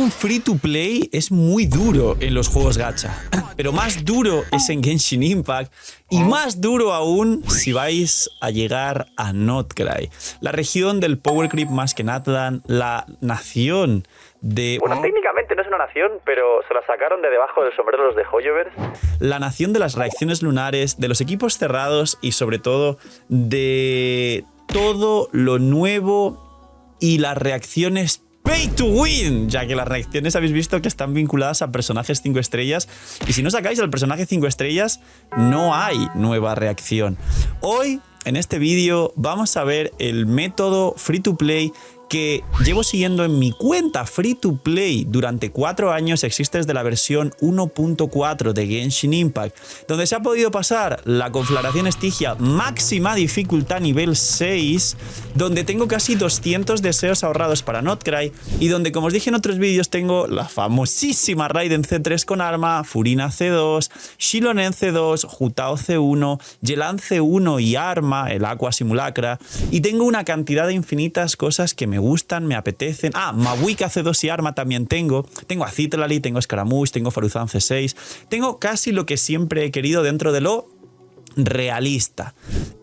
un free to play es muy duro en los juegos gacha, pero más duro es en Genshin Impact y más duro aún si vais a llegar a Notcry, la región del power creep más que Natlan, la nación de... Bueno, técnicamente no es una nación, pero se la sacaron de debajo del sombrero los de Hoyoverse. La nación de las reacciones lunares, de los equipos cerrados y sobre todo de todo lo nuevo y las reacciones Pay to Win, ya que las reacciones habéis visto que están vinculadas a personajes 5 estrellas y si no sacáis al personaje 5 estrellas no hay nueva reacción. Hoy en este vídeo vamos a ver el método free to play que llevo siguiendo en mi cuenta free to play durante 4 años. Existe desde la versión 1.4 de Genshin Impact, donde se ha podido pasar la conflagración Estigia máxima dificultad nivel 6, donde tengo casi 200 deseos ahorrados para Notcry y donde, como os dije en otros vídeos, tengo la famosísima Raiden C3 con arma, Furina C2, Shilonen C2, Jutao C1, Yelan C1 y arma, el Aqua Simulacra, y tengo una cantidad de infinitas cosas que me gustan, me apetecen. Mabuika C2 y arma también tengo. Tengo a Citlali, tengo Scaramouche, tengo Faruzan C6. Tengo casi lo que siempre he querido dentro de lo realista.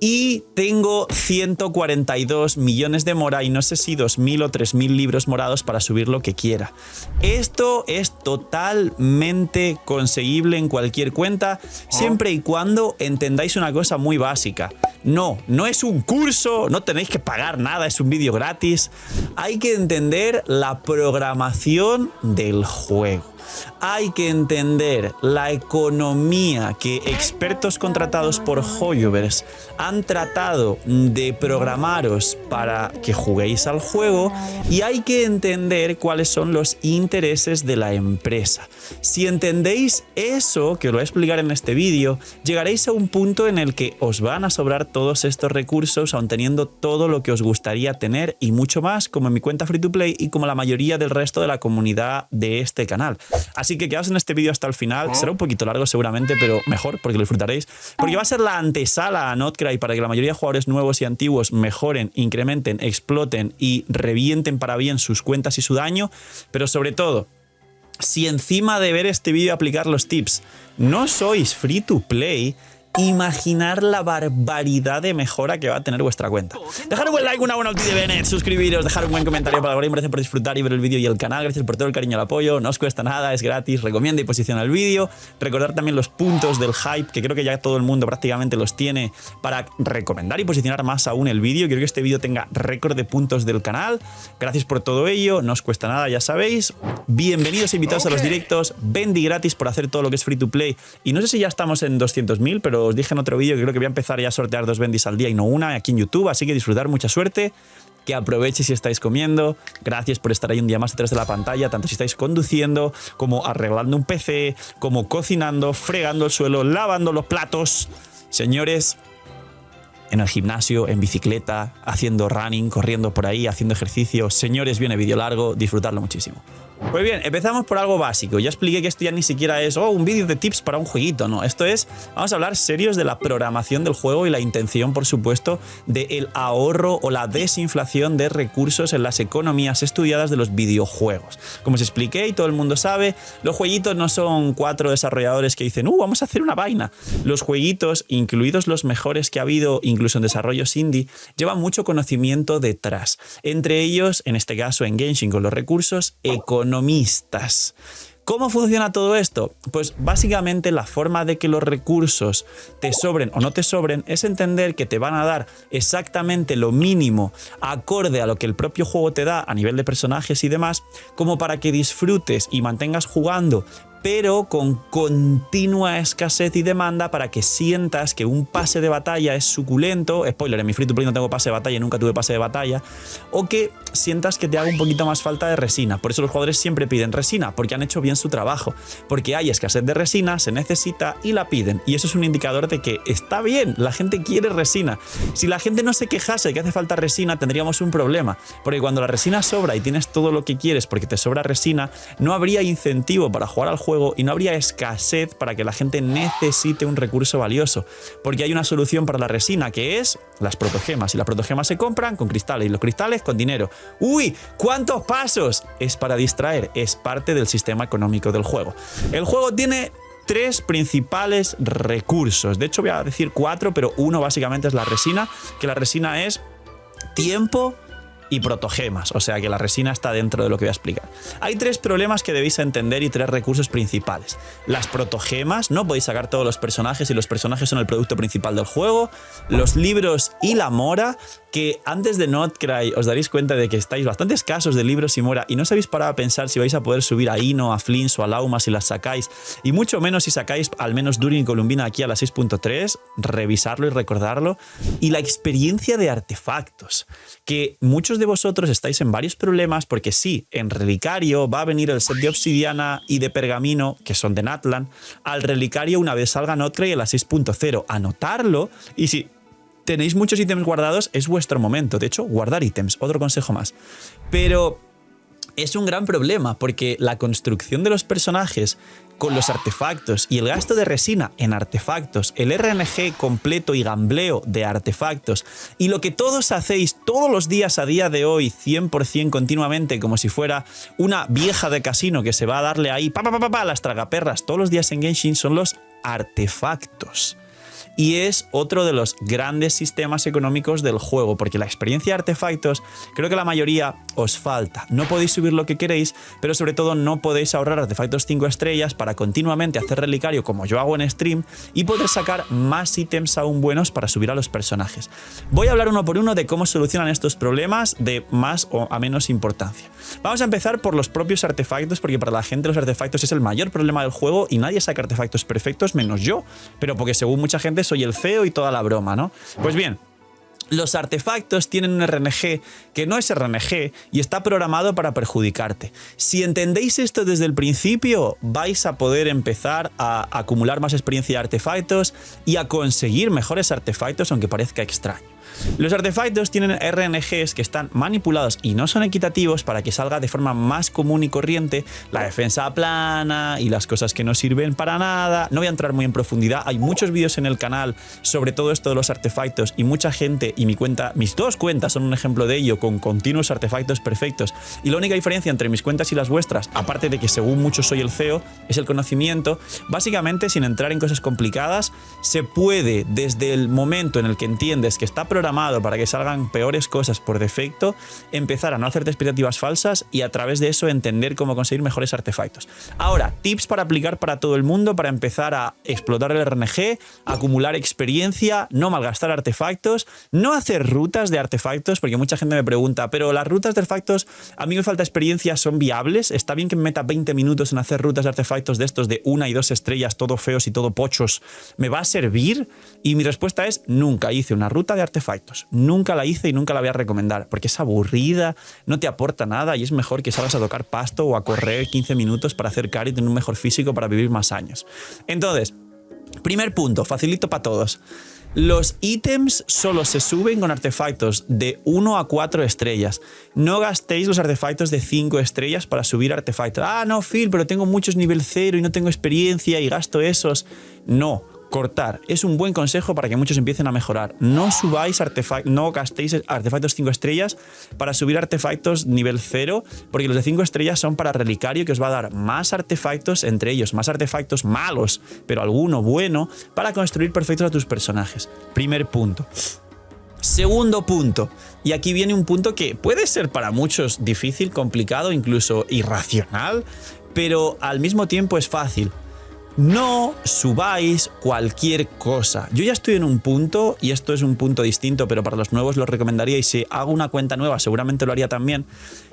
Y tengo 142 millones de mora y no sé si 2.000 o 3.000 libros morados para subir lo que quiera. Esto es totalmente conseguible en cualquier cuenta, siempre y cuando entendáis una cosa muy básica. No es un curso, no tenéis que pagar nada, es un vídeo gratis. Hay que entender la programación del juego. Hay que entender la economía que expertos contratados por Hoyoverse han tratado de programaros para que juguéis al juego y hay que entender cuáles son los intereses de la empresa. Si entendéis eso, que os lo voy a explicar en este vídeo, llegaréis a un punto en el que os van a sobrar todos estos recursos, aun teniendo todo lo que os gustaría tener y mucho más, como en mi cuenta free to play y como la mayoría del resto de la comunidad de este canal. Así que quedaos en este vídeo hasta el final. Será un poquito largo seguramente, pero mejor porque lo disfrutaréis. Porque va a ser la antesala a Notcry para que la mayoría de jugadores nuevos y antiguos mejoren, incrementen, exploten y revienten para bien sus cuentas y su daño. Pero sobre todo, si encima de ver este vídeo aplicar los tips no sois free to play, imaginar la barbaridad de mejora que va a tener vuestra cuenta. Dejar un buen like, una buena ulti de Bennett, suscribiros, dejar un buen comentario para ahora. Gracias por disfrutar y ver el vídeo y el canal. Gracias por todo el cariño y el apoyo. No os cuesta nada, es gratis. Recomienda y posiciona el vídeo. Recordar también los puntos del hype, que creo que ya todo el mundo prácticamente los tiene, para recomendar y posicionar más aún el vídeo. Quiero que este vídeo tenga récord de puntos del canal. Gracias por todo ello. No os cuesta nada, ya sabéis. Bienvenidos e invitados a los directos. Vendi gratis por hacer todo lo que es free to play. Y no sé si ya estamos en 200.000, pero os dije en otro vídeo que creo que voy a empezar ya a sortear 2 bendis al día y no una aquí en YouTube, así que disfrutar, mucha suerte, que aprovechéis si estáis comiendo. Gracias por estar ahí un día más detrás de la pantalla, tanto si estáis conduciendo, como arreglando un PC, como cocinando, fregando el suelo, lavando los platos. Señores, en el gimnasio, en bicicleta, haciendo running, corriendo por ahí, haciendo ejercicio. Señores, viene vídeo largo, disfrutarlo muchísimo. Pues bien, empezamos por algo básico. Ya expliqué que esto ya ni siquiera es un vídeo de tips para un jueguito, no. Esto es, vamos a hablar serios de la programación del juego y la intención, por supuesto, del ahorro o la desinflación de recursos en las economías estudiadas de los videojuegos. Como os expliqué y todo el mundo sabe, los jueguitos no son 4 desarrolladores que dicen vamos a hacer una vaina. Los jueguitos, incluidos los mejores que ha habido, incluso en desarrollos indie, llevan mucho conocimiento detrás. Entre ellos, en este caso en Genshin, con los recursos económicos. ¿Cómo funciona todo esto? Pues básicamente la forma de que los recursos te sobren o no te sobren es entender que te van a dar exactamente lo mínimo acorde a lo que el propio juego te da a nivel de personajes y demás, como para que disfrutes y mantengas jugando, pero con continua escasez y demanda, para que sientas que un pase de batalla es suculento. Spoiler, en mi free to play no tengo pase de batalla, nunca tuve pase de batalla. O que sientas que te haga un poquito más falta de resina. Por eso los jugadores siempre piden resina, porque han hecho bien su trabajo. Porque hay escasez de resina, se necesita y la piden. Y eso es un indicador de que está bien, la gente quiere resina. Si la gente no se quejase de que hace falta resina, tendríamos un problema. Porque cuando la resina sobra y tienes todo lo que quieres porque te sobra resina, no habría incentivo para jugar al juego juego y no habría escasez para que la gente necesite un recurso valioso. Porque hay una solución para la resina, que es las protogemas. Y las protogemas se compran con cristales y los cristales con dinero. ¡Uy! ¿Cuántos pasos? Es para distraer, es parte del sistema económico del juego. El juego tiene 3 principales recursos. De hecho, voy a decir 4, pero uno básicamente es la resina, que la resina es tiempo y protogemas, o sea que la resina está dentro de lo que voy a explicar. Hay 3 problemas que debéis entender y 3 recursos principales. Las protogemas, no podéis sacar todos los personajes y los personajes son el producto principal del juego. Los libros y la mora, que antes de Notcry os daréis cuenta de que estáis bastante escasos de libros y mora y no os habéis parado a pensar si vais a poder subir a Ino, a Flins o a Lauma si las sacáis, y mucho menos si sacáis al menos Durin y Columbina aquí a la 6.3, revisarlo y recordarlo. Y la experiencia de artefactos, que muchos de vosotros estáis en varios problemas porque sí, en Relicario va a venir el set de obsidiana y de pergamino, que son de Natlan, al Relicario una vez salga Notcry a la 6.0. Anotarlo, y si tenéis muchos ítems guardados, es vuestro momento. De hecho, guardar ítems, otro consejo más. Pero es un gran problema porque la construcción de los personajes con los artefactos y el gasto de resina en artefactos, el RNG completo y gambleo de artefactos y lo que todos hacéis todos los días a día de hoy 100% continuamente como si fuera una vieja de casino que se va a darle ahí a las tragaperras todos los días en Genshin son los artefactos. Y es otro de los grandes sistemas económicos del juego, porque la experiencia de artefactos creo que la mayoría os falta. No podéis subir lo que queréis, pero sobre todo no podéis ahorrar artefactos 5 estrellas para continuamente hacer relicario como yo hago en stream y poder sacar más ítems aún buenos para subir a los personajes. Voy a hablar uno por uno de cómo solucionan estos problemas de más o a menos importancia. Vamos a empezar por los propios artefactos, porque para la gente los artefactos es el mayor problema del juego y nadie saca artefactos perfectos menos yo, pero porque según mucha gente soy el feo y toda la broma, ¿no? Pues bien, los artefactos tienen un RNG que no es RNG y está programado para perjudicarte. Si entendéis esto desde el principio, vais a poder empezar a acumular más experiencia de artefactos y a conseguir mejores artefactos, aunque parezca extraño. Los artefactos tienen RNGs que están manipulados y no son equitativos para que salga de forma más común y corriente la defensa plana y las cosas que no sirven para nada. No voy a entrar muy en profundidad, hay muchos vídeos en el canal sobre todo esto de los artefactos y mucha gente, y mis 2 cuentas son un ejemplo de ello, con continuos artefactos perfectos. Y la única diferencia entre mis cuentas y las vuestras, aparte de que según muchos soy el CEO, es el conocimiento. Básicamente, sin entrar en cosas complicadas, se puede, desde el momento en el que entiendes que está programado para que salgan peores cosas por defecto, empezar a no hacerte expectativas falsas y a través de eso entender cómo conseguir mejores artefactos. Ahora, tips para aplicar para todo el mundo para empezar a explotar el RNG, acumular experiencia, no malgastar artefactos, no hacer rutas de artefactos, porque mucha gente me pregunta, pero las rutas de artefactos, a mí me falta experiencia, ¿son viables? ¿Está bien que me meta 20 minutos en hacer rutas de artefactos de estos de 1 y 2 estrellas, todo feos y todo pochos? ¿Me va a servir? Y mi respuesta es, nunca hice una ruta de artefactos. Nunca la hice y nunca la voy a recomendar, porque es aburrida, no te aporta nada y es mejor que salgas a tocar pasto o a correr 15 minutos para hacer carry y tener un mejor físico para vivir más años. Entonces, primer punto, facilito para todos. Los ítems solo se suben con artefactos de 1 a 4 estrellas. No gastéis los artefactos de 5 estrellas para subir artefactos. Ah, no, Phil, pero tengo muchos nivel 0 y no tengo experiencia y gasto esos. No. Cortar es un buen consejo para que muchos empiecen a mejorar. No subáis no gastéis artefactos 5 estrellas para subir artefactos nivel 0, porque los de 5 estrellas son para relicario, que os va a dar más artefactos, entre ellos más artefactos malos, pero alguno bueno, para construir perfectos a tus personajes. Primer punto. Segundo punto, y aquí viene un punto que puede ser para muchos difícil, complicado, incluso irracional, pero al mismo tiempo es fácil. No subáis cualquier cosa. Yo ya estoy en un punto, y esto es un punto distinto, pero para los nuevos lo recomendaría, y si hago una cuenta nueva seguramente lo haría también.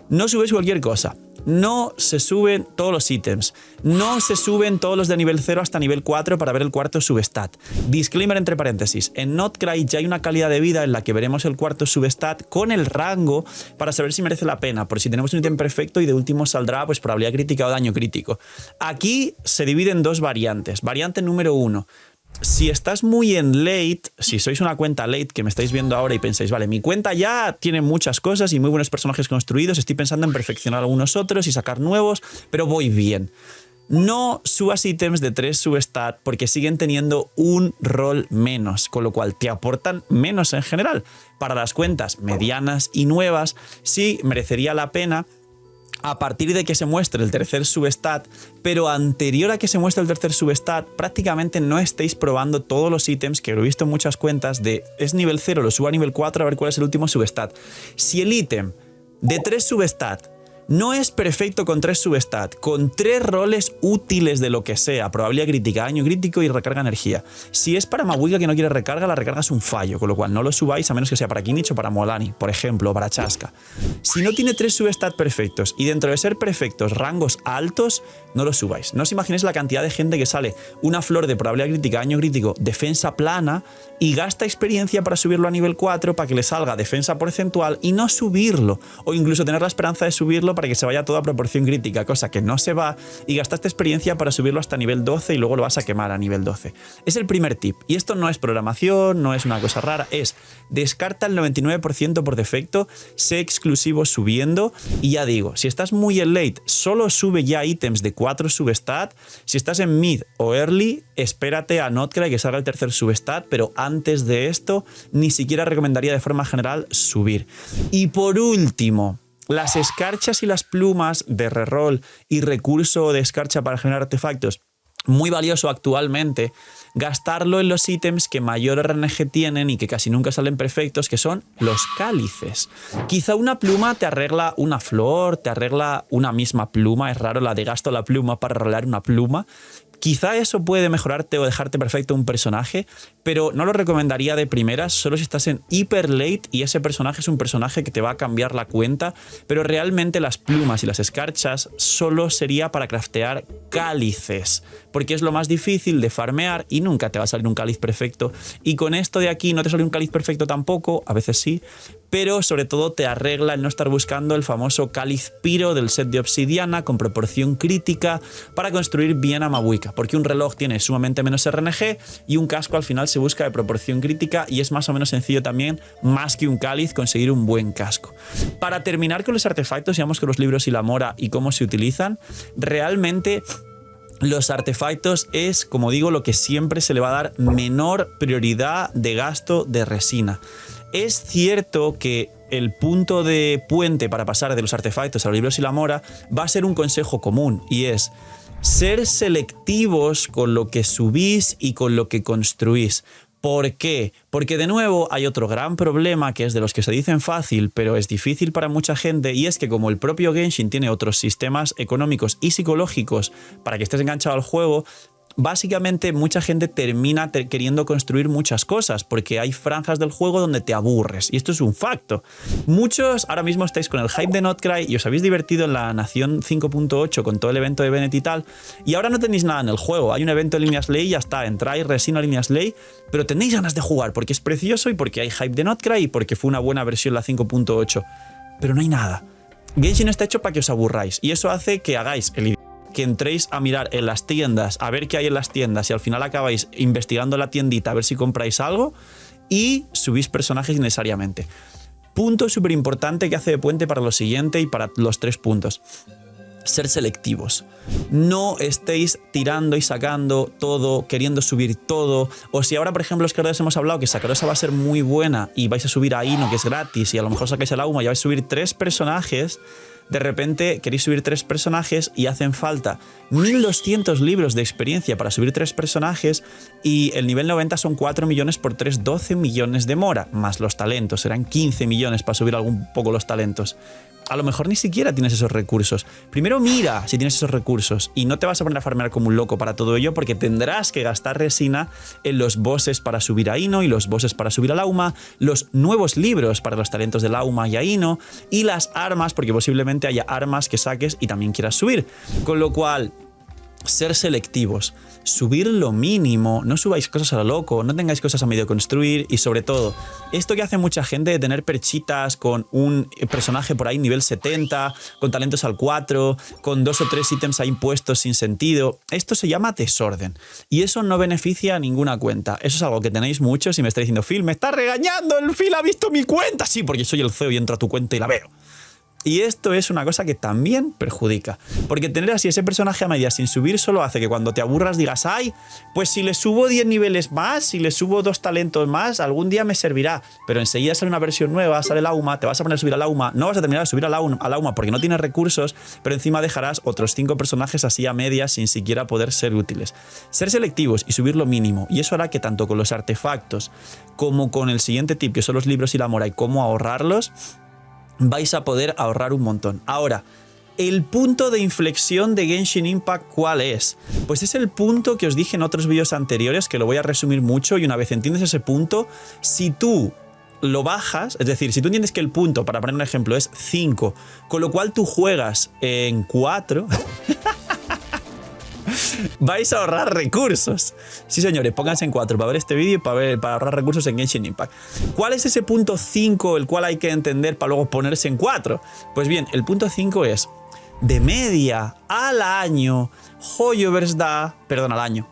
No subéis cualquier cosa. No se suben todos los ítems. No se suben todos los de nivel 0 hasta nivel 4 para ver el cuarto substat. Disclaimer entre paréntesis. En Notcry ya hay una calidad de vida en la que veremos el cuarto substat con el rango para saber si merece la pena. Por si tenemos un ítem perfecto y de último saldrá pues probabilidad crítica o daño crítico. Aquí se divide en 2 variantes. Variante número 1. Si estás muy en late, si sois una cuenta late que me estáis viendo ahora y pensáis, vale, mi cuenta ya tiene muchas cosas y muy buenos personajes construidos, estoy pensando en perfeccionar algunos otros y sacar nuevos, pero voy bien. No subas ítems de 3 substat porque siguen teniendo un rol menos, con lo cual te aportan menos en general. Para las cuentas medianas y nuevas sí merecería la pena a partir de que se muestre el tercer substat, pero anterior a que se muestre el tercer substat, prácticamente no estéis probando todos los ítems, que lo he visto en muchas cuentas, de es nivel 0, lo subo a nivel 4 a ver cuál es el último substat. Si el ítem de 3 substat no es perfecto con 3 substat, con 3 roles útiles de lo que sea, probabilidad crítica, daño crítico y recarga energía. Si es para Mabuika que no quiere recarga, la recarga es un fallo, con lo cual no lo subáis a menos que sea para Kinich o para Molani, por ejemplo, o para Chaska. Si no tiene 3 substat perfectos y dentro de ser perfectos rangos altos, no lo subáis. No os imaginéis la cantidad de gente que sale una flor de probabilidad crítica, daño crítico, defensa plana y gasta experiencia para subirlo a nivel 4 para que le salga defensa porcentual y no subirlo, o incluso tener la esperanza de subirlo para que se vaya toda a proporción crítica, cosa que no se va, y gastaste experiencia para subirlo hasta nivel 12 y luego lo vas a quemar a nivel 12. Es el primer tip. Y esto no es programación, no es una cosa rara, es descarta el 99% por defecto, sé exclusivo subiendo, y ya digo, si estás muy en late, solo sube ya ítems de 4 substat. Si estás en mid o early, espérate a Notcry que salga el tercer substat, pero antes de esto ni siquiera recomendaría de forma general subir. Y por último, las escarchas y las plumas de reroll y recurso de escarcha para generar artefactos, muy valioso actualmente, gastarlo en los ítems que mayor RNG tienen y que casi nunca salen perfectos, que son los cálices. Quizá una pluma te arregla una flor, te arregla una misma pluma, es raro la de gasto la pluma para rolar una pluma. Quizá eso puede mejorarte o dejarte perfecto un personaje, pero no lo recomendaría de primeras, solo si estás en hyper late y ese personaje es un personaje que te va a cambiar la cuenta, pero realmente las plumas y las escarchas solo sería para craftear cálices, porque es lo más difícil de farmear y nunca te va a salir un cáliz perfecto. Y con esto de aquí no te sale un cáliz perfecto tampoco, a veces sí, pero sobre todo te arregla el no estar buscando el famoso cáliz piro del set de obsidiana con proporción crítica para construir bien a Mabuika, porque un reloj tiene sumamente menos RNG y un casco al final se busca de proporción crítica y es más o menos sencillo también, más que un cáliz, conseguir un buen casco. Para terminar con los artefactos, digamos con los libros y la mora y cómo se utilizan, realmente los artefactos es, como digo, lo que siempre se le va a dar menor prioridad de gasto de resina. Es cierto que el punto de puente para pasar de los artefactos a los libros y la mora va a ser un consejo común, y es ser selectivos con lo que subís y con lo que construís. ¿Por qué? Porque de nuevo hay otro gran problema que es de los que se dicen fácil, pero es difícil para mucha gente, y es que como el propio Genshin tiene otros sistemas económicos y psicológicos para que estés enganchado al juego, básicamente mucha gente termina queriendo construir muchas cosas porque hay franjas del juego donde te aburres, y esto es un facto. Muchos ahora mismo estáis con el hype de Notcry y os habéis divertido en la Nación 5.8 con todo el evento de Bennett y tal, y ahora no tenéis nada en el juego, hay un evento de Líneas Ley y ya está, entráis resino a Líneas Ley, pero tenéis ganas de jugar porque es precioso y porque hay hype de Notcry y porque fue una buena versión la 5.8, pero no hay nada. Genshin está hecho para que os aburráis, y eso hace que hagáis que entréis a mirar en las tiendas, a ver qué hay en las tiendas, y al final acabáis investigando la tiendita a ver si compráis algo y subís personajes innecesariamente. Punto súper importante que hace de puente para lo siguiente y para los 3 puntos. Ser selectivos. No estéis tirando y sacando todo, queriendo subir todo. O si ahora, por ejemplo, los que ahora hemos hablado que Sakarosa va a ser muy buena y vais a subir a Ino, que es gratis, y a lo mejor sacáis el Auma y vais a subir 3 personajes. De repente queréis subir 3 personajes y hacen falta 1200 libros de experiencia para subir 3 personajes, y el nivel 90 son 4 millones por 3, 12 millones de mora, más los talentos, serán 15 millones para subir algún poco los talentos. A lo mejor ni siquiera tienes esos recursos. Primero mira si tienes esos recursos y no te vas a poner a farmear como un loco para todo ello, porque tendrás que gastar resina en los bosses para subir a Ino y los bosses para subir al Auma, los nuevos libros para los talentos del Auma y a Ino, y las armas, porque posiblemente haya armas que saques y también quieras subir. Con lo cual, ser selectivos, subir lo mínimo, no subáis cosas a lo loco, no tengáis cosas a medio construir, y sobre todo, esto que hace mucha gente de tener perchitas con un personaje por ahí nivel 70, con talentos al 4, con 2 o 3 ítems ahí puestos sin sentido, esto se llama desorden, y eso no beneficia a ninguna cuenta. Eso es algo que tenéis muchos y me estáis diciendo, Phil, me está regañando, el Phil ha visto mi cuenta. Sí, porque soy el CEO y entro a tu cuenta y la veo. Y esto es una cosa que también perjudica. Porque tener así ese personaje a medias sin subir solo hace que cuando te aburras digas, ay, pues si le subo 10 niveles más, si le subo 2 talentos más, algún día me servirá. Pero enseguida sale una versión nueva, sale el Auma, te vas a poner a subir al Auma, no vas a terminar de subir al Auma porque no tienes recursos, pero encima dejarás otros 5 personajes así a medias sin siquiera poder ser útiles. Ser selectivos y subir lo mínimo, y eso hará que tanto con los artefactos como con el siguiente tip, que son los libros y la mora, y cómo ahorrarlos, vais a poder ahorrar un montón. Ahora, el punto de inflexión de Genshin Impact, ¿cuál es? Pues es el punto que os dije en otros vídeos anteriores, que lo voy a resumir mucho, y una vez entiendes ese punto, si tú lo bajas, es decir, si tú entiendes que el punto, para poner un ejemplo, es 5, con lo cual tú juegas en 4... vais a ahorrar recursos. Sí, señores, pónganse en 4 para ver este vídeo y para ahorrar recursos en Genshin Impact. ¿Cuál es ese punto 5 el cual hay que entender para luego ponerse en 4? Pues bien, el punto 5 es de media al año, Hoyoverse da, perdón, al año,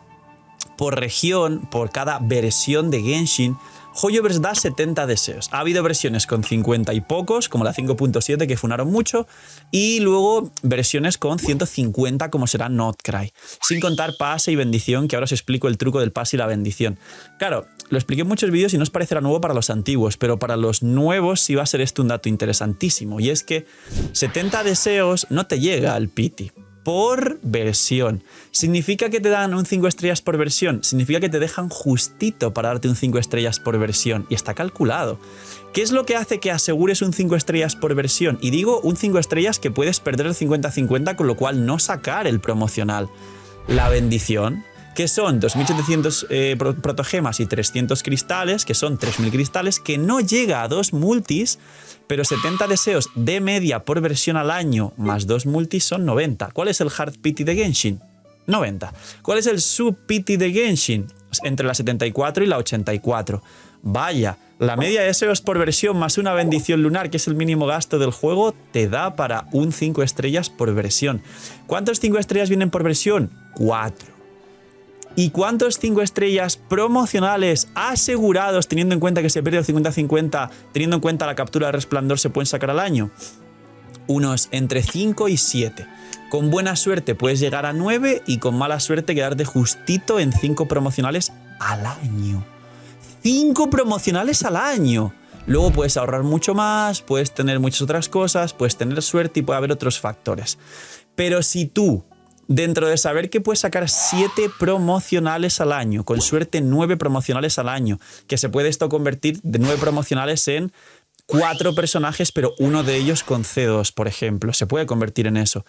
por región, por cada versión de Genshin, Hoyoverse da 70 deseos. Ha habido versiones con 50 y pocos, como la 5.7, que funaron mucho, y luego versiones con 150, como será Notcry. Sin contar pase y bendición, que ahora os explico el truco del pase y la bendición. Claro, lo expliqué en muchos vídeos y no os parecerá nuevo para los antiguos, pero para los nuevos sí va a ser esto un dato interesantísimo, y es que 70 deseos no te llega al pity. Por versión. ¿Significa que te dan un 5 estrellas por versión? Significa que te dejan justito para darte un 5 estrellas por versión. Y está calculado. ¿Qué es lo que hace que asegures un 5 estrellas por versión? Y digo un 5 estrellas que puedes perder el 50-50, con lo cual no sacar el promocional. La bendición, que son 2700 protogemas y 300 cristales, que son 3000 cristales, que no llega a 2 multis, pero 70 deseos de media por versión al año más 2 multis son 90. ¿Cuál es el hard pity de Genshin? 90. ¿Cuál es el sub pity de Genshin? Entre la 74 y la 84. Vaya, la media de deseos por versión más una bendición lunar, que es el mínimo gasto del juego, te da para un 5 estrellas por versión. ¿Cuántos 5 estrellas vienen por versión? 4. ¿Y cuántos 5 estrellas promocionales asegurados, teniendo en cuenta que se pierde el 50-50, teniendo en cuenta la captura de resplandor, se pueden sacar al año? Unos entre 5 y 7. Con buena suerte puedes llegar a 9 y con mala suerte quedarte justito en 5 promocionales al año. 5 promocionales al año. Luego puedes ahorrar mucho más, puedes tener muchas otras cosas, puedes tener suerte y puede haber otros factores. Pero si tú, dentro de saber que puedes sacar 7 promocionales al año, con suerte 9 promocionales al año, que se puede esto convertir de 9 promocionales en 4 personajes, pero uno de ellos con C2, por ejemplo, se puede convertir en eso.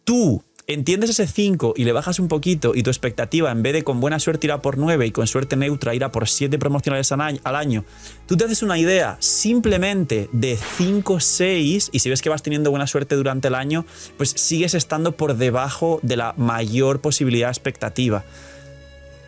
Tú entiendes ese 5 y le bajas un poquito y tu expectativa, en vez de con buena suerte irá por 9 y con suerte neutra irá por 7 promocionales al año, tú te haces una idea simplemente de 5 6 y si ves que vas teniendo buena suerte durante el año, pues sigues estando por debajo de la mayor posibilidad expectativa.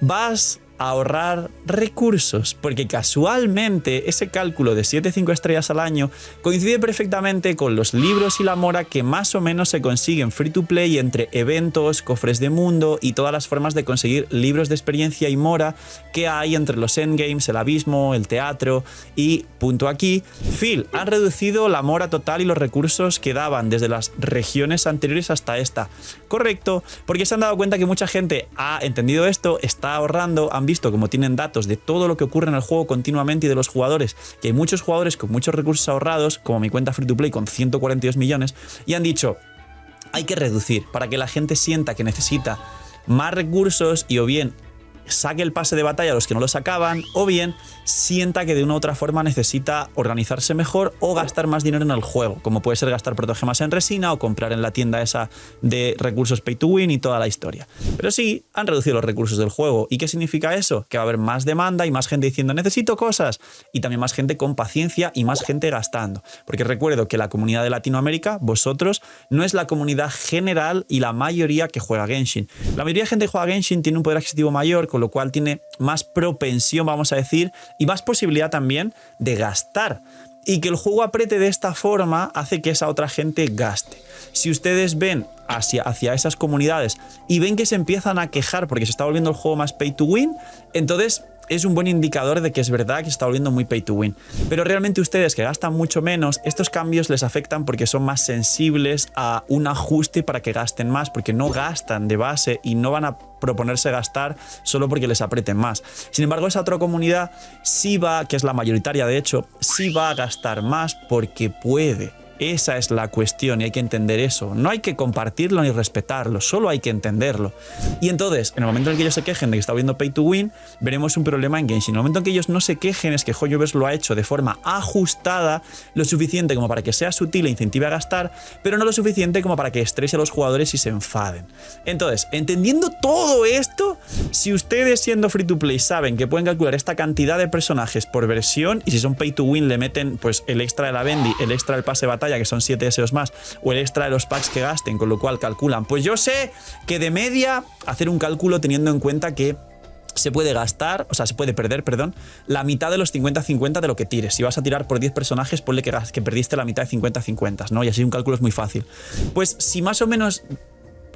Vas a ahorrar recursos, porque casualmente ese cálculo de 7-5 estrellas al año coincide perfectamente con los libros y la mora que más o menos se consiguen free to play entre eventos, cofres de mundo y todas las formas de conseguir libros de experiencia y mora que hay entre los endgames, el abismo, el teatro y, punto aquí, Phil, han reducido la mora total y los recursos que daban desde las regiones anteriores hasta esta. Correcto, porque se han dado cuenta que mucha gente ha entendido esto, está ahorrando, han visto como tienen datos de todo lo que ocurre en el juego continuamente y de los jugadores, que hay muchos jugadores con muchos recursos ahorrados, como mi cuenta free to play con 142 millones, y han dicho, hay que reducir para que la gente sienta que necesita más recursos y o bien saque el pase de batalla a los que no lo sacaban, o bien sienta que de una u otra forma necesita organizarse mejor o gastar más dinero en el juego, como puede ser gastar protogemas en resina o comprar en la tienda esa de recursos pay to win y toda la historia. Pero sí, han reducido los recursos del juego. ¿Y qué significa eso? Que va a haber más demanda y más gente diciendo necesito cosas, y también más gente con paciencia y más gente gastando. Porque recuerdo que la comunidad de Latinoamérica, vosotros, no es la comunidad general y la mayoría que juega Genshin. La mayoría de gente que juega Genshin tiene un poder adquisitivo mayor, con lo cual tiene más propensión, vamos a decir, y más posibilidad también de gastar. Y que el juego apriete de esta forma hace que esa otra gente gaste. Si ustedes ven hacia esas comunidades y ven que se empiezan a quejar porque se está volviendo el juego más pay to win, entonces es un buen indicador de que es verdad que se está volviendo muy pay to win. Pero realmente ustedes que gastan mucho menos, estos cambios les afectan porque son más sensibles a un ajuste para que gasten más, porque no gastan de base y no van a proponerse gastar solo porque les aprieten más. Sin embargo, esa otra comunidad sí va, que es la mayoritaria de hecho, sí va a gastar más porque puede. Esa es la cuestión y hay que entender eso. No hay que compartirlo ni respetarlo, solo hay que entenderlo. Y entonces, en el momento en el que ellos se quejen de que está habiendo pay to win, veremos un problema en Genshin. En el momento en que ellos no se quejen es que Hoyoverse lo ha hecho de forma ajustada, lo suficiente como para que sea sutil e incentive a gastar, pero no lo suficiente como para que estrese a los jugadores y se enfaden. Entonces, entendiendo todo esto, si ustedes siendo free to play saben que pueden calcular esta cantidad de personajes por versión y si son pay to win le meten pues el extra de la Bendy, el extra del pase de batalla que son 7 deseos más o el extra de los packs que gasten, con lo cual calculan, pues yo sé que de media hacer un cálculo teniendo en cuenta que se puede gastar, o sea, se puede perder, perdón, la mitad de los 50-50 de lo que tires. Si vas a tirar por 10 personajes, ponle que perdiste la mitad de 50-50, ¿no? Y así un cálculo es muy fácil. Pues si más o menos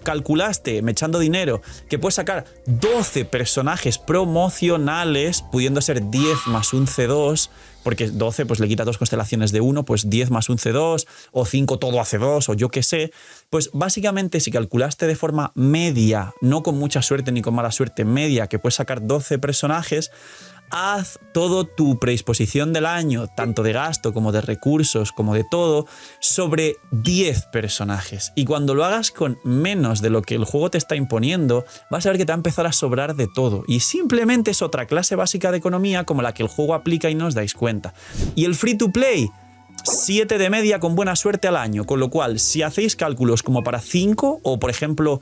calculaste, me echando dinero, que puedes sacar 12 personajes promocionales, pudiendo ser 10 más un C2, porque 12 pues le quita 2 constelaciones de 1, pues 10 más un C2, o 5 todo a C2, o yo qué sé, pues básicamente si calculaste de forma media, no con mucha suerte ni con mala suerte, media, que puedes sacar 12 personajes, haz todo tu predisposición del año, tanto de gasto como de recursos, como de todo, sobre 10 personajes. Y cuando lo hagas con menos de lo que el juego te está imponiendo, vas a ver que te va a empezar a sobrar de todo. Y simplemente es otra clase básica de economía como la que el juego aplica y no os dais cuenta. Y el free to play, 7 de media con buena suerte al año. Con lo cual, si hacéis cálculos como para 5 o, por ejemplo,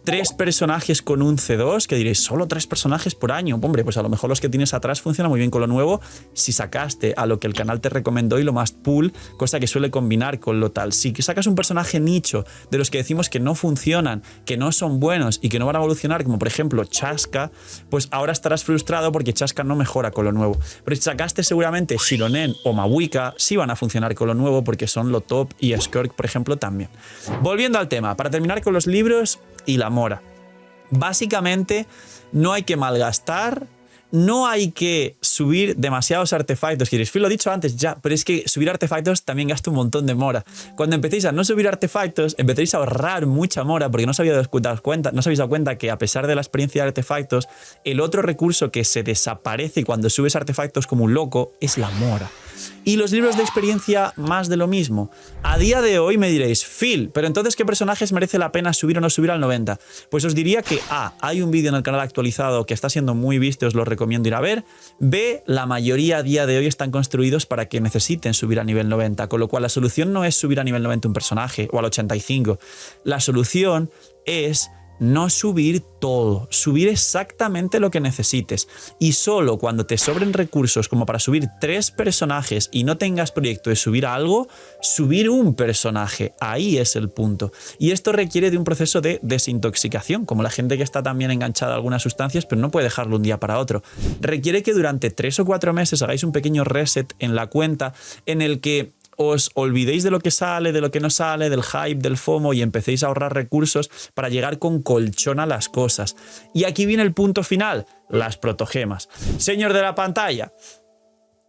3 personajes con un C2, que diréis, solo 3 personajes por año. Hombre, pues a lo mejor los que tienes atrás funcionan muy bien con lo nuevo si sacaste a lo que el canal te recomendó y lo más pool, cosa que suele combinar con lo tal. Si sacas un personaje nicho de los que decimos que no funcionan, que no son buenos y que no van a evolucionar, como por ejemplo Chaska, pues ahora estarás frustrado porque Chaska no mejora con lo nuevo. Pero si sacaste seguramente Shironen o Mawika, sí van a funcionar con lo nuevo porque son lo top y Skirk, por ejemplo, también. Volviendo al tema, para terminar con los libros y la mora. Básicamente, no hay que malgastar, no hay que subir demasiados artefactos. Que diréis, Phil, lo he dicho antes ya, pero es que subir artefactos también gasta un montón de mora. Cuando empecéis a no subir artefactos, empezaréis a ahorrar mucha mora porque no os habéis dado cuenta que a pesar de la experiencia de artefactos, el otro recurso que se desaparece cuando subes artefactos como un loco es la mora. Y los libros de experiencia, más de lo mismo. A día de hoy me diréis, Phil, pero entonces ¿qué personajes merece la pena subir o no subir al 90? Pues os diría que A, hay un vídeo en el canal actualizado que está siendo muy visto, os lo recomiendo ir a ver. B, la mayoría a día de hoy están construidos para que necesiten subir a nivel 90, con lo cual la solución no es subir a nivel 90 un personaje o al 85. La solución es no subir todo, subir exactamente lo que necesites. Y solo cuando te sobren recursos como para subir 3 personajes y no tengas proyecto de subir algo, subir un personaje. Ahí es el punto. Y esto requiere de un proceso de desintoxicación, como la gente que está también enganchada a algunas sustancias, pero no puede dejarlo un día para otro. Requiere que durante 3 o 4 meses hagáis un pequeño reset en la cuenta en el que os olvidéis de lo que sale, de lo que no sale, del hype, del FOMO y empecéis a ahorrar recursos para llegar con colchón a las cosas. Y aquí viene el punto final, las protogemas. Señor de la pantalla,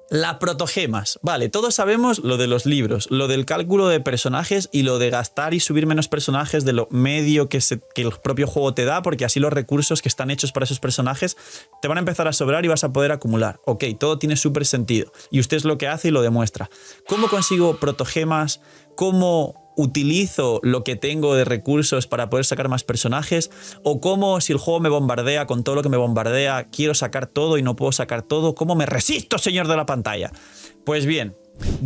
las protogemas. Vale, todos sabemos lo de los libros, lo del cálculo de personajes y lo de gastar y subir menos personajes de lo medio que el propio juego te da, porque así los recursos que están hechos para esos personajes te van a empezar a sobrar y vas a poder acumular. Ok, todo tiene súper sentido. Y usted es lo que hace y lo demuestra. ¿Cómo consigo protogemas? ¿Cómo utilizo lo que tengo de recursos para poder sacar más personajes? ¿O cómo, si el juego me bombardea con todo lo que me bombardea, quiero sacar todo y no puedo sacar todo? ¿Cómo me resisto, señor de la pantalla? Pues bien,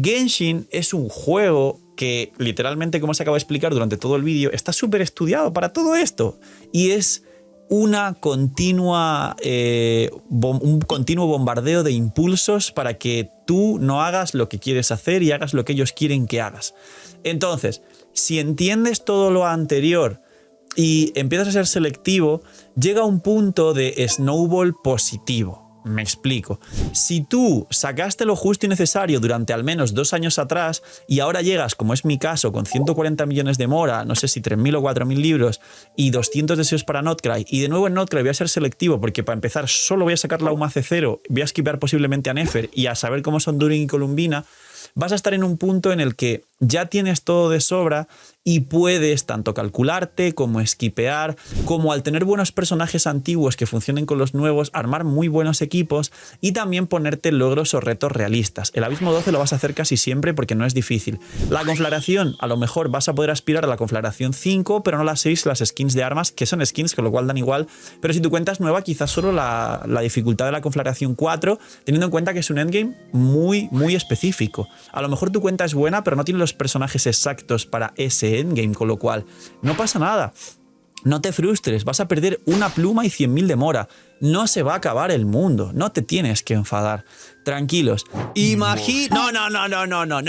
Genshin es un juego que literalmente, como os acabo de explicar durante todo el vídeo, está súper estudiado para todo esto. Y es una continua, un continuo bombardeo de impulsos para que tú no hagas lo que quieres hacer y hagas lo que ellos quieren que hagas. Entonces, si entiendes todo lo anterior y empiezas a ser selectivo, llega un punto de snowball positivo. Me explico. Si tú sacaste lo justo y necesario durante al menos 2 años atrás y ahora llegas, como es mi caso, con 140 millones de mora, no sé si 3.000 o 4.000 libros y 200 deseos para Notcry, y de nuevo en Notcry voy a ser selectivo porque para empezar solo voy a sacar la UMA C0, voy a skipear posiblemente a Nefer y a saber cómo son Durin y Columbina, vas a estar en un punto en el que ya tienes todo de sobra y puedes tanto calcularte como esquipear, como al tener buenos personajes antiguos que funcionen con los nuevos, armar muy buenos equipos y también ponerte logros o retos realistas. El Abismo 12 lo vas a hacer casi siempre porque no es difícil. La conflagración, a lo mejor vas a poder aspirar a la conflagración 5, pero no las 6, las skins de armas, que son skins, con lo cual dan igual. Pero si tu cuenta es nueva, quizás solo la dificultad de la conflagración 4, teniendo en cuenta que es un endgame muy, muy específico. A lo mejor tu cuenta es buena, pero no tiene los personajes exactos para ese endgame, con lo cual no pasa nada. No te frustres, vas a perder una pluma y 100.000 de mora. No se va a acabar el mundo, no te tienes que enfadar. Tranquilos. No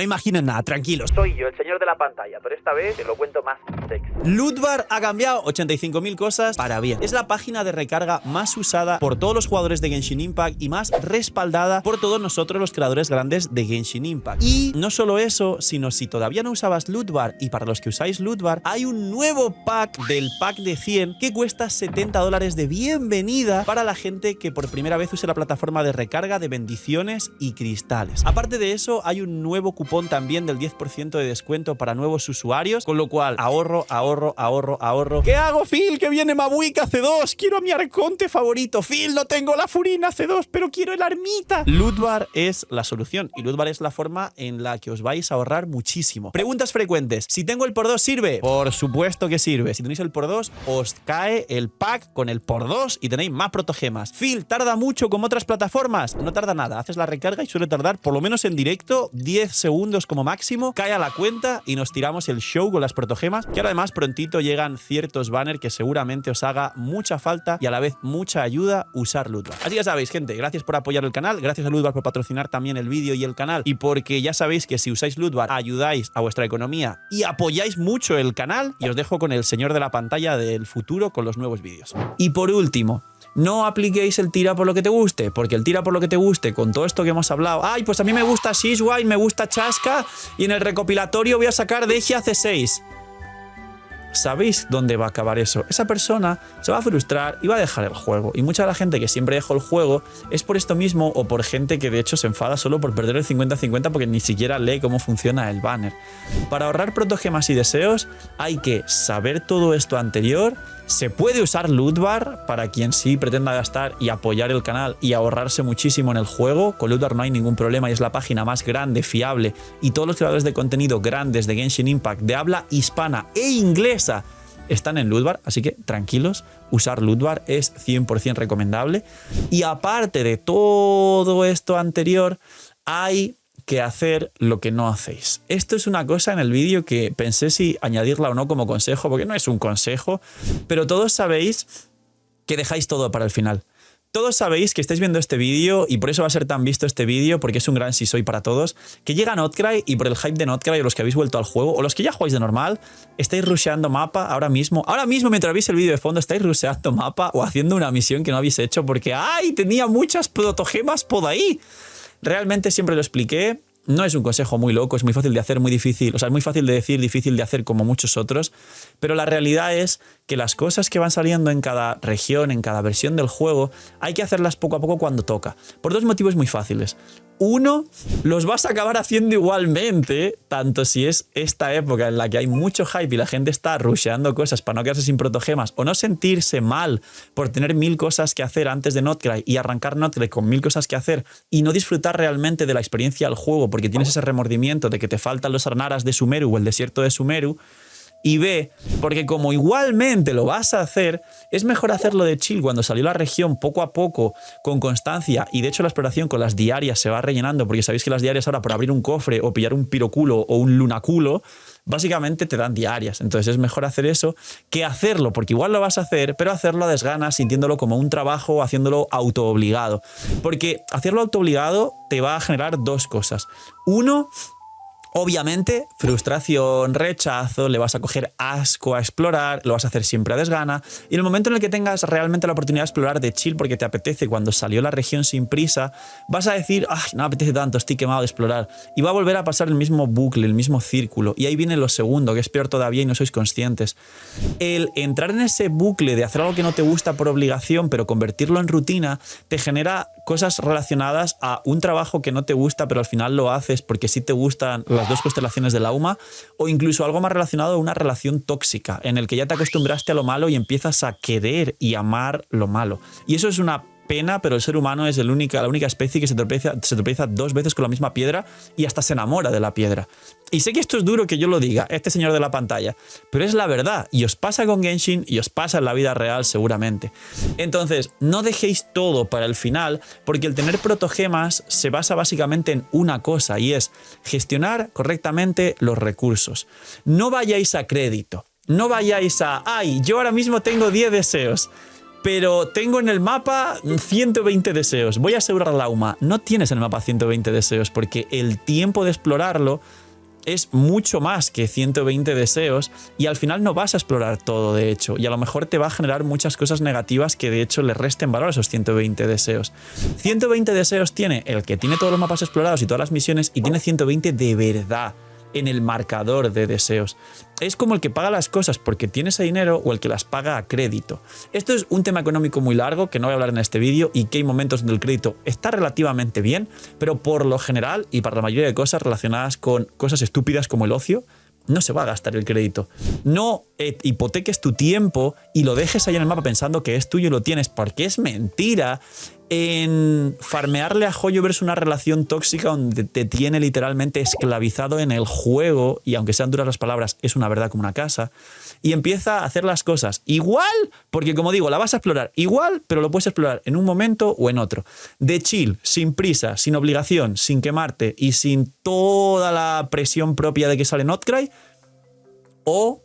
imaginen nada, tranquilos. Soy yo, el señor de la pantalla, pero esta vez te lo cuento más sexy. Lootbar ha cambiado 85.000 cosas para bien. Es la página de recarga más usada por todos los jugadores de Genshin Impact y más respaldada por todos nosotros los creadores grandes de Genshin Impact. Y no solo eso, sino si todavía no usabas Lootbar y para los que usáis Lootbar, hay un nuevo pack del pack de 100 que cuesta $70 de bienvenida para la gente que por primera vez use la plataforma de recarga de bendiciones y cristales. Aparte de eso, hay un nuevo cupón también del 10% de descuento para nuevos usuarios, con lo cual ahorro. ¿Qué hago, Phil? Que viene Mabuika C2. Quiero a mi arconte favorito. Phil, no tengo la Furina C2, pero quiero el Armita. Lootbar es la solución y Lootbar es la forma en la que os vais a ahorrar muchísimo. Preguntas frecuentes. Si tengo el por 2, ¿sirve? Por supuesto que sirve. Si tenéis el por 2, os cae el pack con el por 2 y tenéis más protogemas. Phil, ¿tarda mucho como otras plataformas? No tarda nada. Haces la recarga y suele tardar, por lo menos en directo, 10 segundos como máximo. Cae a la cuenta y nos tiramos el show con las protogemas, que además prontito llegan ciertos banners que seguramente os haga mucha falta y a la vez mucha ayuda usar Lootbar. Así que ya sabéis, gente, gracias por apoyar el canal, gracias a Lootbar por patrocinar también el vídeo y el canal, y porque ya sabéis que si usáis Lootbar ayudáis a vuestra economía y apoyáis mucho el canal, y os dejo con el señor de la pantalla del futuro con los nuevos vídeos. Y por último, no apliquéis el tira por lo que te guste, porque el tira por lo que te guste, con todo esto que hemos hablado, ay, pues a mí me gusta Shishwai, me gusta Chaska, y en el recopilatorio voy a sacar Degia C6. ¿Sabéis dónde va a acabar eso? Esa persona se va a frustrar y va a dejar el juego. Y mucha de la gente que siempre dejó el juego es por esto mismo o por gente que de hecho se enfada solo por perder el 50-50 porque ni siquiera lee cómo funciona el banner. Para ahorrar protogemas y deseos hay que saber todo esto anterior. Se puede usar Lootbar para quien sí pretenda gastar y apoyar el canal y ahorrarse muchísimo en el juego. Con Lootbar no hay ningún problema y es la página más grande, fiable, y todos los creadores de contenido grandes de Genshin Impact de habla hispana e inglesa están en Lootbar, así que tranquilos, usar Lootbar es 100% recomendable. Y aparte de todo esto anterior, hay que hacer lo que no hacéis. Esto es una cosa en el vídeo que pensé si añadirla o no como consejo, porque no es un consejo, pero todos sabéis que dejáis todo para el final. Todos sabéis que estáis viendo este vídeo y por eso va a ser tan visto este vídeo, porque es un gran si soy para todos, que llega Notcry y por el hype de Notcry, o los que habéis vuelto al juego, o los que ya jugáis de normal, estáis rusheando mapa ahora mismo. Ahora mismo, mientras veis el vídeo de fondo, estáis rusheando mapa o haciendo una misión que no habéis hecho porque ¡ay! Tenía muchas protogemas por ahí. Realmente siempre lo expliqué, no es un consejo muy loco, es muy fácil de hacer, muy difícil, o sea, es muy fácil de decir, difícil de hacer como muchos otros, pero la realidad es que las cosas que van saliendo en cada región, en cada versión del juego, hay que hacerlas poco a poco cuando toca, por dos motivos muy fáciles. Uno, los vas a acabar haciendo igualmente, tanto si es esta época en la que hay mucho hype y la gente está rusheando cosas para no quedarse sin protogemas o no sentirse mal por tener 1000 cosas que hacer antes de Notcry y arrancar Notcry con 1000 cosas que hacer y no disfrutar realmente de la experiencia del juego porque tienes ese remordimiento de que te faltan los Arnaras de Sumeru o el desierto de Sumeru. Y B, porque como igualmente lo vas a hacer, es mejor hacerlo de chill cuando salió la región poco a poco, con constancia, y de hecho la exploración con las diarias se va rellenando, porque sabéis que las diarias ahora por abrir un cofre o pillar un piroculo o un lunaculo, básicamente te dan diarias. Entonces es mejor hacer eso que hacerlo, porque igual lo vas a hacer, pero hacerlo a desganas, sintiéndolo como un trabajo, haciéndolo autoobligado. Porque hacerlo autoobligado te va a generar dos cosas. Uno, Obviamente, frustración, rechazo, le vas a coger asco a explorar, lo vas a hacer siempre a desgana, y en el momento en el que tengas realmente la oportunidad de explorar de chill porque te apetece cuando salió la región sin prisa, vas a decir, ay, no me apetece tanto, estoy quemado de explorar, y va a volver a pasar el mismo bucle, el mismo círculo, y ahí viene lo segundo, que es peor todavía y no sois conscientes. El entrar en ese bucle de hacer algo que no te gusta por obligación, pero convertirlo en rutina, te genera cosas relacionadas a un trabajo que no te gusta, pero al final lo haces porque sí te gustan las dos constelaciones de la UMA, o incluso algo más relacionado a una relación tóxica, en el que ya te acostumbraste a lo malo y empiezas a querer y amar lo malo. Y eso es una pena, pero el ser humano es la única especie que se tropieza 2 veces con la misma piedra y hasta se enamora de la piedra. Y sé que esto es duro que yo lo diga, este señor de la pantalla, pero es la verdad, y os pasa con Genshin y os pasa en la vida real seguramente. Entonces, no dejéis todo para el final, porque el tener protogemas se basa básicamente en una cosa, y es gestionar correctamente los recursos. No vayáis a crédito, no vayáis a, ay, yo ahora mismo tengo 10 deseos, pero tengo en el mapa 120 deseos, voy a asegurar la UMA. No tienes en el mapa 120 deseos, porque el tiempo de explorarlo es mucho más que 120 deseos, y al final no vas a explorar todo, de hecho, y a lo mejor te va a generar muchas cosas negativas que de hecho le resten valor a esos 120 deseos. 120 deseos tiene el que tiene todos los mapas explorados y todas las misiones, y tiene 120 de verdad en el marcador de deseos. Es como el que paga las cosas porque tiene ese dinero, o el que las paga a crédito. Esto es un tema económico muy largo que no voy a hablar en este vídeo, y que hay momentos donde el crédito está relativamente bien, pero por lo general y para la mayoría de cosas relacionadas con cosas estúpidas como el ocio, no se va a gastar el crédito. No hipoteques tu tiempo y lo dejes ahí en el mapa pensando que es tuyo y lo tienes, porque es mentira. En farmearle a Hoyoverse una relación tóxica donde te tiene literalmente esclavizado en el juego, y aunque sean duras las palabras, es una verdad como una casa, y empieza a hacer las cosas igual, porque como digo, la vas a explorar igual, pero lo puedes explorar en un momento o en otro. De chill, sin prisa, sin obligación, sin quemarte y sin toda la presión propia de que sale Notcry, o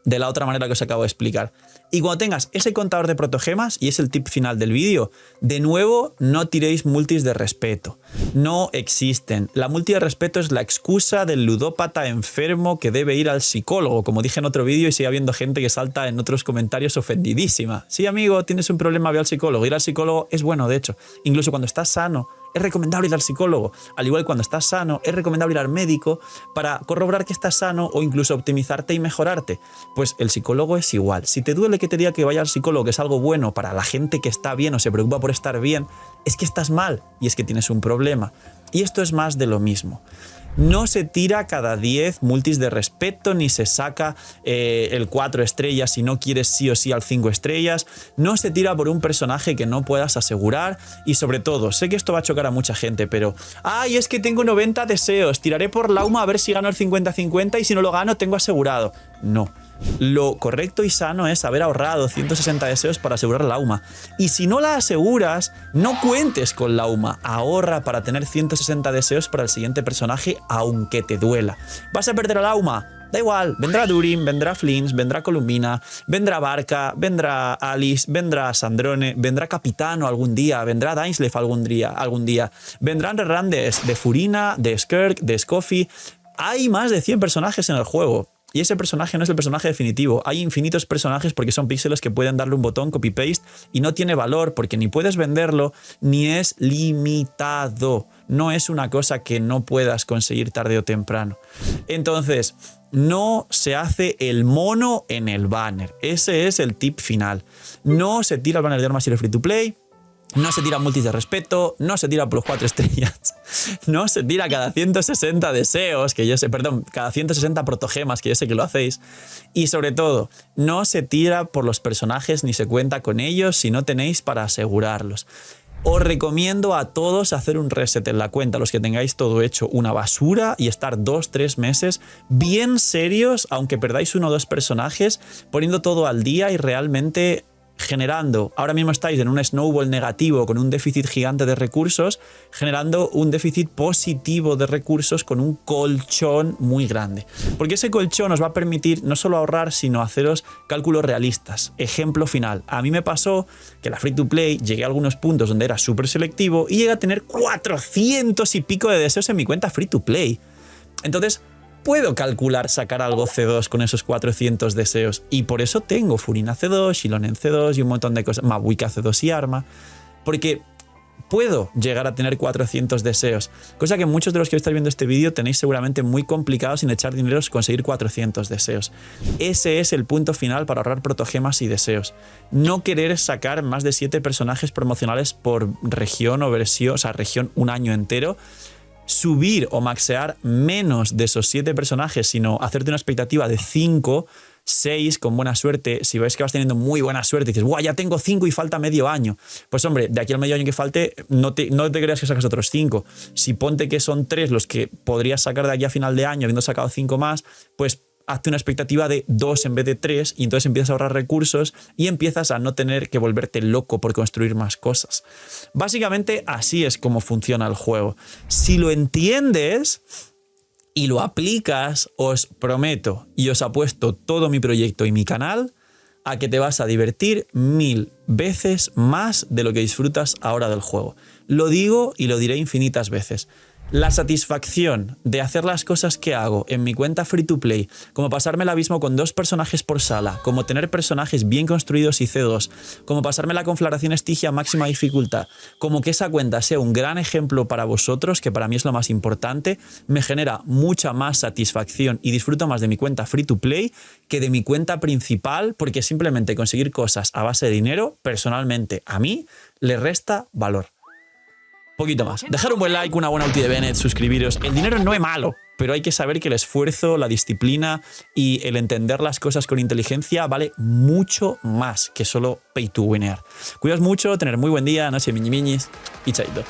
de la otra manera que os acabo de explicar. Y cuando tengas ese contador de protogemas, y es el tip final del vídeo, de nuevo, no tiréis multis de respeto. No existen. La multi de respeto es la excusa del ludópata enfermo que debe ir al psicólogo, como dije en otro vídeo, y sigue habiendo gente que salta en otros comentarios ofendidísima. Sí, amigo, tienes un problema, ve al psicólogo. Ir al psicólogo es bueno, de hecho. Incluso cuando estás sano, es recomendable ir al psicólogo. Al igual que cuando estás sano, es recomendable ir al médico para corroborar que estás sano, o incluso optimizarte y mejorarte. Pues el psicólogo es igual. Si te duele que te diga que vaya al psicólogo, que es algo bueno para la gente que está bien o se preocupa por estar bien, es que estás mal y es que tienes un problema. Y esto es más de lo mismo. No se tira cada 10 multis de respeto, ni se saca el 4 estrellas si no quieres sí o sí al 5 estrellas. No se tira por un personaje que no puedas asegurar. Y sobre todo, sé que esto va a chocar a mucha gente, pero ¡ay, es que tengo 90 deseos! Tiraré por la UMA a ver si gano el 50-50, y si no lo gano tengo asegurado. No. Lo correcto y sano es haber ahorrado 160 deseos para asegurar la UMA. Y si no la aseguras, no cuentes con la UMA. Ahorra para tener 160 deseos para el siguiente personaje, aunque te duela. ¿Vas a perder a la UMA? Da igual, vendrá Durin, vendrá Flins, vendrá Columbina, vendrá Barca, vendrá Alice, vendrá Sandrone, vendrá Capitano algún día, vendrá Dainsleif algún día, vendrán reruns de Furina, de Skirk, de Scoffy. Hay más de 100 personajes en el juego. Y ese personaje no es el personaje definitivo. Hay infinitos personajes porque son píxeles que pueden darle un botón copy-paste y no tiene valor porque ni puedes venderlo ni es limitado. No es una cosa que no puedas conseguir tarde o temprano. Entonces, no se hace el mono en el banner. Ese es el tip final. No se tira el banner de armas y el free to play. No se tira multis de respeto, no se tira por los 4 estrellas, no se tira cada 160 deseos, que yo sé, perdón, cada 160 protogemas, que yo sé que lo hacéis. Y sobre todo, no se tira por los personajes ni se cuenta con ellos si no tenéis para asegurarlos. Os recomiendo a todos hacer un reset en la cuenta, los que tengáis todo hecho una basura, y estar 2-3 meses bien serios, aunque perdáis 1 o 2 personajes, poniendo todo al día y realmente generando. Ahora mismo estáis en un snowball negativo con un déficit gigante de recursos, generando un déficit positivo de recursos con un colchón muy grande. Porque ese colchón os va a permitir no solo ahorrar, sino haceros cálculos realistas. Ejemplo final. A mí me pasó que la free to play llegué a algunos puntos donde era súper selectivo y llegué a tener 400 y pico de deseos en mi cuenta free to play. Entonces, puedo calcular sacar algo C2 con esos 400 deseos. Y por eso tengo Furina C2, Xilonen C2 y un montón de cosas. Mabuika C2 y Arma. Porque puedo llegar a tener 400 deseos. Cosa que muchos de los que estáis viendo este vídeo tenéis seguramente muy complicado sin echar dinero conseguir 400 deseos. Ese es el punto final para ahorrar protogemas y deseos. No querer sacar más de 7 personajes promocionales por región o versión, o sea, región un año entero. Subir o maxear menos de esos 7 personajes, sino hacerte una expectativa de 5, 6 con buena suerte. Si ves que vas teniendo muy buena suerte y dices, ¡guau! Ya tengo 5 y falta medio año. Pues hombre, de aquí al medio año que falte, no te creas que sacas otros 5. Si ponte que son 3 los que podrías sacar de aquí a final de año, habiendo sacado 5 más, pues hazte una expectativa de 2 en vez de 3 y entonces empiezas a ahorrar recursos y empiezas a no tener que volverte loco por construir más cosas. Básicamente así es como funciona el juego. Si lo entiendes y lo aplicas, os prometo y os apuesto todo mi proyecto y mi canal a que te vas a divertir 1000 veces más de lo que disfrutas ahora del juego. Lo digo y lo diré infinitas veces. La satisfacción de hacer las cosas que hago en mi cuenta free to play, como pasarme el abismo con 2 personajes por sala, como tener personajes bien construidos y C2, como pasarme la conflagración Estigia a máxima dificultad, como que esa cuenta sea un gran ejemplo para vosotros, que para mí es lo más importante, me genera mucha más satisfacción y disfruto más de mi cuenta free to play que de mi cuenta principal, porque simplemente conseguir cosas a base de dinero, personalmente a mí, le resta valor. Poquito más. Dejar un buen like, una buena ulti de Bennett, suscribiros. El dinero no es malo, pero hay que saber que el esfuerzo, la disciplina y el entender las cosas con inteligencia vale mucho más que solo pay to winner. Cuidaos mucho, tener muy buen día, noche miñi miñis y chaito.